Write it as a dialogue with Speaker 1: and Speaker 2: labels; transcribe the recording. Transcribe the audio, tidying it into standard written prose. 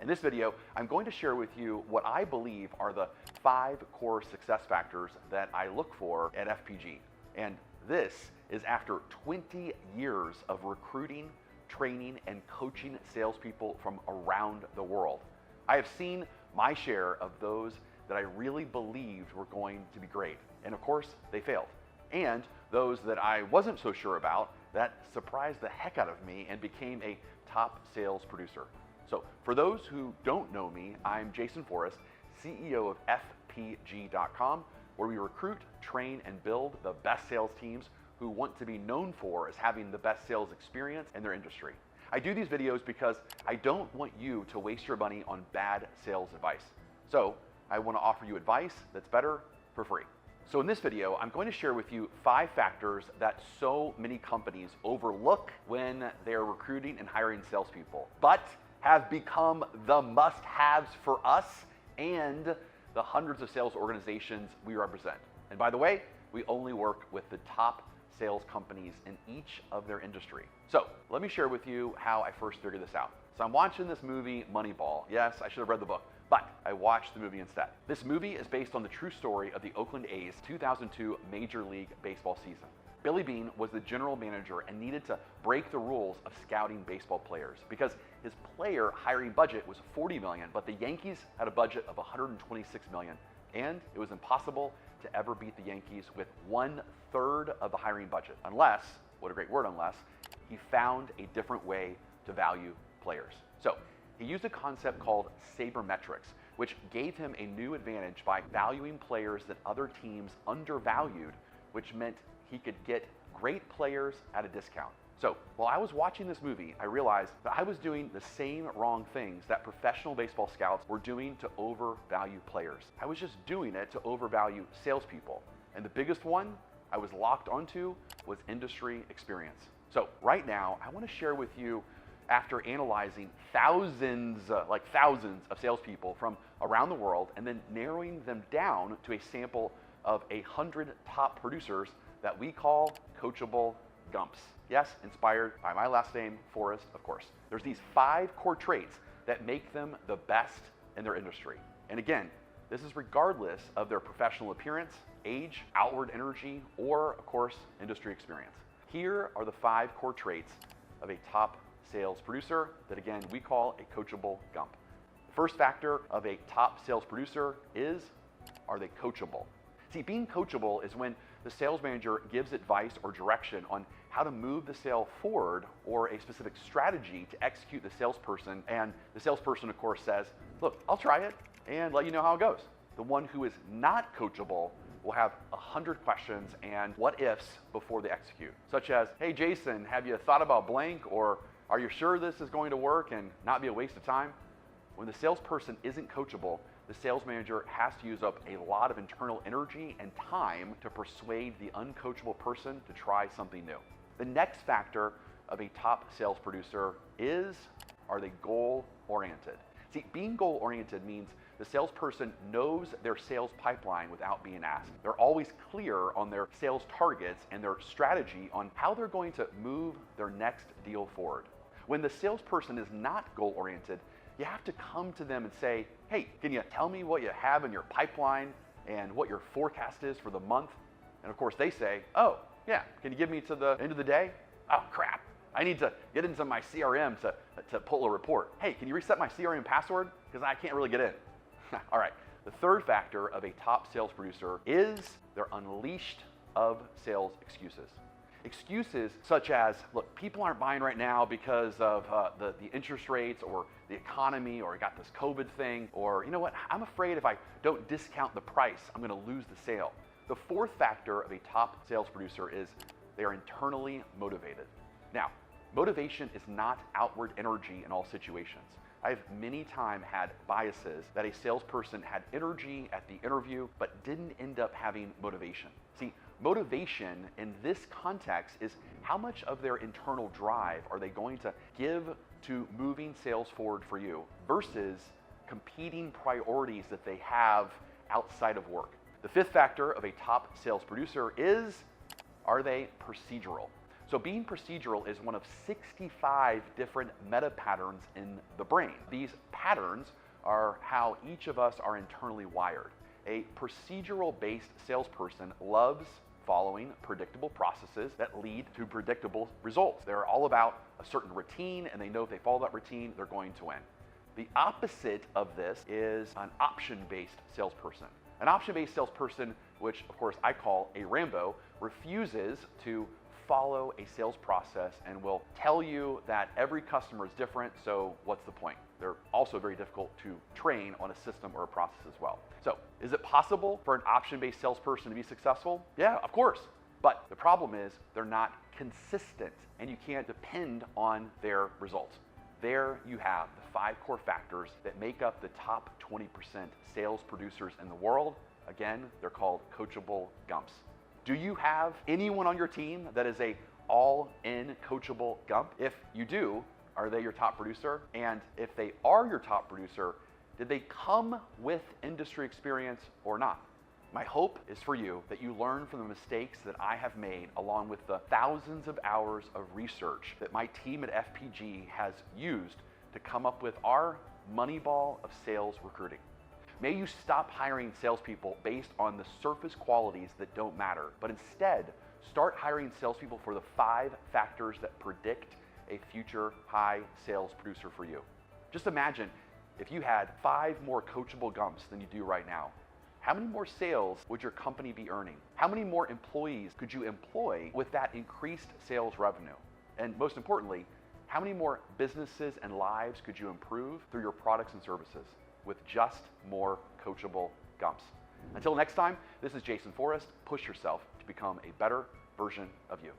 Speaker 1: In this video, I'm going to share with you what I believe are the 5 core success factors that I look for at FPG. And this is after 20 years of recruiting, training, and coaching salespeople from around the world. I have seen my share of those that I really believed were going to be great. And of course, they failed. And those that I wasn't so sure about, that surprised the heck out of me and became a top sales producer. So for those who don't know me, I'm Jason Forrest, CEO of FPG.com, where we recruit, train, and build the best sales teams who want to be known for as having the best sales experience in their industry. I do these videos because I don't want you to waste your money on bad sales advice. So I want to offer you advice that's better for free. So in this video, I'm going to share with you 5 factors that so many companies overlook when they're recruiting and hiring salespeople, but have become the must-haves for us and the hundreds of sales organizations we represent. And by the way, we only work with the top sales companies in each of their industry. So let me share with you how I first figured this out. So I'm watching this movie, Moneyball. Yes, I should have read the book, but I watched the movie instead. This movie is based on the true story of the Oakland A's 2002 Major League Baseball season. Billy Beane was the general manager and needed to break the rules of scouting baseball players because his player hiring budget was $40 million, but the Yankees had a budget of $126 million, and it was impossible to ever beat the Yankees with 1/3 of the hiring budget, unless, what a great word, unless, he found a different way to value players. So he used a concept called sabermetrics, which gave him a new advantage by valuing players that other teams undervalued, which meant he could get great players at a discount. So while I was watching this movie, I realized that I was doing the same wrong things that professional baseball scouts were doing to overvalue players. I was just doing it to overvalue salespeople. And the biggest one I was locked onto was industry experience. So right now, I want to share with you, after analyzing thousands of salespeople from around the world and then narrowing them down to a sample of 100 top producers that we call Coachable G.U.M.Ps. Yes, inspired by my last name, Forrest, of course. There's these 5 core traits that make them the best in their industry. And again, this is regardless of their professional appearance, age, outward energy, or of course, industry experience. Here are the 5 core traits of a top sales producer that again, we call a Coachable G.U.M.P. The first factor of a top sales producer is, are they coachable? See, being coachable is when the sales manager gives advice or direction on how to move the sale forward or a specific strategy to execute the salesperson, and the salesperson of course says, look, I'll try it and let you know how it goes. The one who is not coachable will have 100 questions and what ifs before they execute, such as, hey Jason, have you thought about blank, or are you sure this is going to work and not be a waste of time? When the salesperson isn't coachable, the sales manager has to use up a lot of internal energy and time to persuade the uncoachable person to try something new. The next factor of a top sales producer is, are they goal-oriented? See, being goal-oriented means the salesperson knows their sales pipeline without being asked. They're always clear on their sales targets and their strategy on how they're going to move their next deal forward. When the salesperson is not goal-oriented, you have to come to them and say, hey, can you tell me what you have in your pipeline and what your forecast is for the month? And of course they say, oh, yeah, can you give me to the end of the day? Oh, crap. I need to get into my CRM to pull a report. Hey, can you reset my CRM password? Because I can't really get in. All right, the third factor of a top sales producer is they're unleashed of sales excuses. Excuses such as, look, people aren't buying right now because of the interest rates or the economy, or I got this COVID thing, or you know what, I'm afraid if I don't discount the price, I'm gonna lose the sale. The fourth factor of a top sales producer is they are internally motivated. Now, motivation is not outward energy in all situations. I've many times had biases that a salesperson had energy at the interview, but didn't end up having motivation. See, motivation in this context is how much of their internal drive are they going to give to moving sales forward for you versus competing priorities that they have outside of work. The fifth factor of a top sales producer is, are they procedural? So being procedural is one of 65 different meta patterns in the brain. These patterns are how each of us are internally wired. A procedural-based salesperson loves following predictable processes that lead to predictable results. They're all about a certain routine, and they know if they follow that routine, they're going to win. The opposite of this is an option-based salesperson. An option-based salesperson, which of course I call a Rambo, refuses to follow a sales process and will tell you that every customer is different, so what's the point? They're also very difficult to train on a system or a process as well. So, is it possible for an option-based salesperson to be successful? Yeah, of course. But the problem is they're not consistent and you can't depend on their results. There you have the 5 core factors that make up the top 20% sales producers in the world. Again, they're called Coachable G.U.M.Ps. Do you have anyone on your team that is a all-in coachable G.U.M.P? If you do, are they your top producer? And if they are your top producer, did they come with industry experience or not? My hope is for you that you learn from the mistakes that I have made, along with the thousands of hours of research that my team at FPG has used to come up with our Moneyball of sales recruiting. May you stop hiring salespeople based on the surface qualities that don't matter, but instead start hiring salespeople for the 5 factors that predict a future high sales producer for you. Just imagine if you had 5 more coachable G.U.M.Ps than you do right now. How many more sales would your company be earning? How many more employees could you employ with that increased sales revenue? And most importantly, how many more businesses and lives could you improve through your products and services with just more coachable G.U.M.Ps? Until next time, this is Jason Forrest. Push yourself to become a better version of you.